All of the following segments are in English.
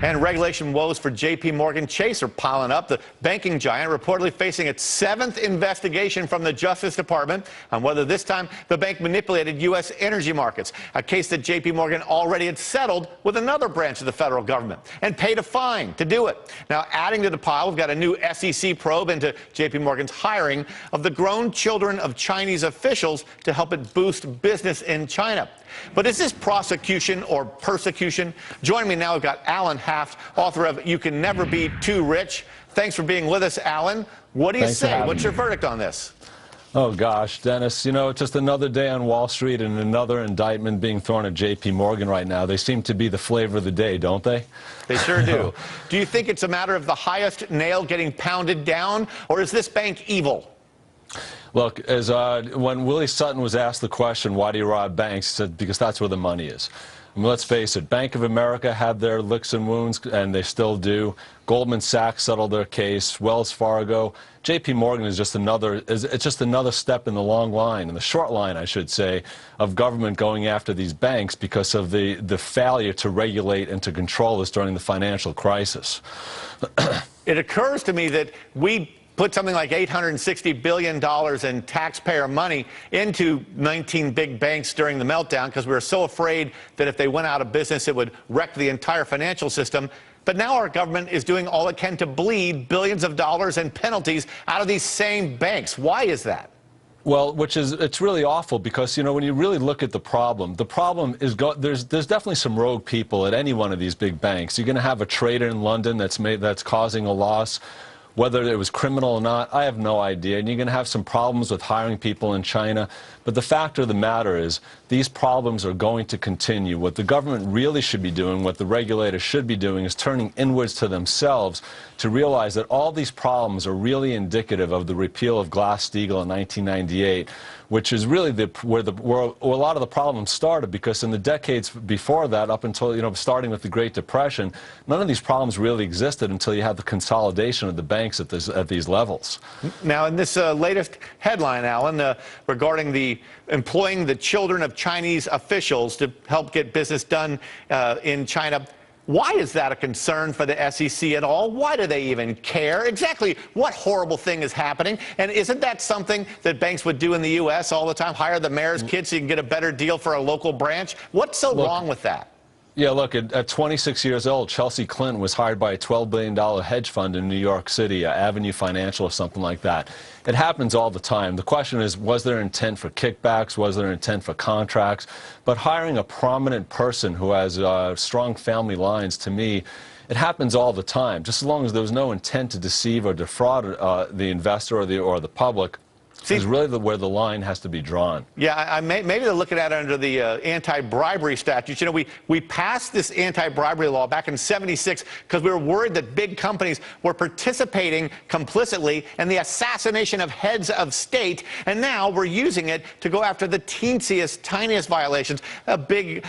And regulation woes for J.P. Morgan Chase are piling up. The banking giant reportedly facing its 7th investigation from the Justice Department on whether this time the bank manipulated U.S. energy markets, a case that J.P. Morgan already had settled with another branch of the federal government and paid a fine to do it. Now, adding to the pile, we've got a new SEC probe into J.P. Morgan's hiring of the grown children of Chinese officials to help it boost business in China. But is this prosecution or persecution? Joining me now, we've got Alan Haft, author of You Can Never Be Too Rich. Thanks for being with us, Alan. What do you say? What's your verdict on this? Oh, gosh, Dennis, you know, it's just another day on Wall Street and another indictment being thrown at J.P. Morgan right now. They seem to be the flavor of the day, don't they? They sure do. Do you think it's a matter of the highest nail getting pounded down, or is this bank evil? Look, when Willie Sutton was asked the question, why do you rob banks, he said, because that's where the money is. I mean, let's face it, Bank of America had their licks and wounds, and they still do. Goldman Sachs settled their case. Wells Fargo. J.P. Morgan is just another step in the long line, in the short line, I should say, of government going after these banks because of the failure to regulate and to control this during the financial crisis. It occurs to me that we put something like $860 billion in taxpayer money into 19 big banks during the meltdown because we were so afraid that if they went out of business, it would wreck the entire financial system. But now our government is doing all it can to bleed billions of dollars in penalties out of these same banks. Why is that? Well, it's really awful because, you know, when you really look at the problem is there's definitely some rogue people at any one of these big banks. You're going to have a trader in London that's causing a loss. Whether it was criminal or not, I have no idea. And you're going to have some problems with hiring people in China. But the fact of the matter is, these problems are going to continue. What the government really should be doing, what the regulators should be doing, is turning inwards to themselves to realize that all these problems are really indicative of the repeal of Glass-Steagall in 1998, which is really where a lot of the problems started, because in the decades before that, up until, you know, starting with the Great Depression, none of these problems really existed until you had the consolidation of the banks at these levels. Now, in this latest headline, Alan, regarding the employing the children of Chinese officials to help get business done in China, why is that a concern for the SEC at all? Why do they even care? Exactly what horrible thing is happening? And isn't that something that banks would do in the U.S. all the time? Hire the mayor's kids so you can get a better deal for a local branch? What's so wrong with that? Yeah, look, at 26 years old, Chelsea Clinton was hired by a $12 billion hedge fund in New York City, Avenue Financial or something like that. It happens all the time. The question is, was there intent for kickbacks? Was there intent for contracts? But hiring a prominent person who has strong family lines, to me, it happens all the time. Just as long as there was no intent to deceive or defraud the investor or the public, is really where the line has to be drawn. Yeah, maybe they're looking at it under the anti-bribery statutes. You know, we passed this anti-bribery law back in '76 because we were worried that big companies were participating complicitly in the assassination of heads of state, and now we're using it to go after the teensiest, tiniest violations. A big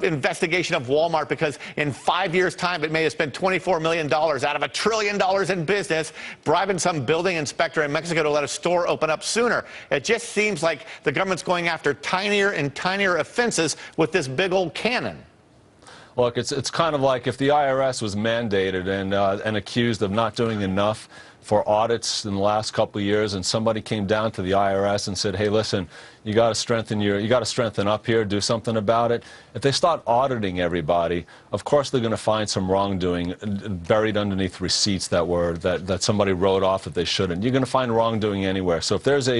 investigation of Walmart because in 5 years' time it may have spent $24 million out of $1 trillion in business, bribing some building inspector in Mexico to let a store open up sooner. It just seems like the government's going after tinier and tinier offenses with this big old cannon. Look, it's kind of like if the IRS was mandated and accused of not doing enough for audits in the last couple of years, and somebody came down to the IRS and said, "Hey, listen, you got to strengthen up here, do something about it." If they start auditing everybody, of course they're going to find some wrongdoing buried underneath receipts that somebody wrote off that they shouldn't. You're going to find wrongdoing anywhere. So if there's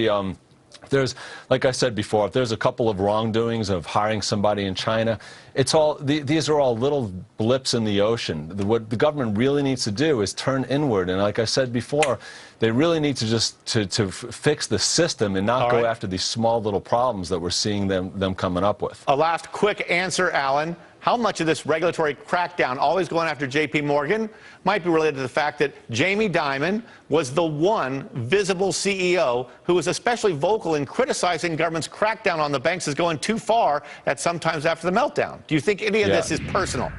like I said before, if there's a couple of wrongdoings of hiring somebody in China, these are all little blips in the ocean. What the government really needs to do is turn inward, and like I said before, they really need to just to fix the system and not go after these small little problems that we're seeing them coming up with. A last quick answer, Alan. How much of this regulatory crackdown, always going after J.P. Morgan, might be related to the fact that Jamie Dimon was the one visible CEO who was especially vocal in criticizing government's crackdown on the banks as going too far at sometimes after the meltdown? Do you think any of this is personal?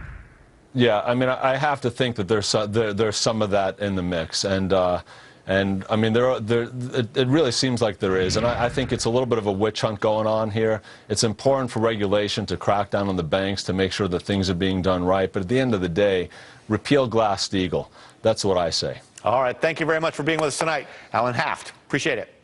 Yeah, I mean, I have to think that there's some of that in the mix, and And I mean, it really seems like there is, and I think it's a little bit of a witch hunt going on here. It's important for regulation to crack down on the banks to make sure that things are being done right. But at the end of the day, repeal Glass-Steagall. That's what I say. All right. Thank you very much for being with us tonight, Alan Haft. Appreciate it.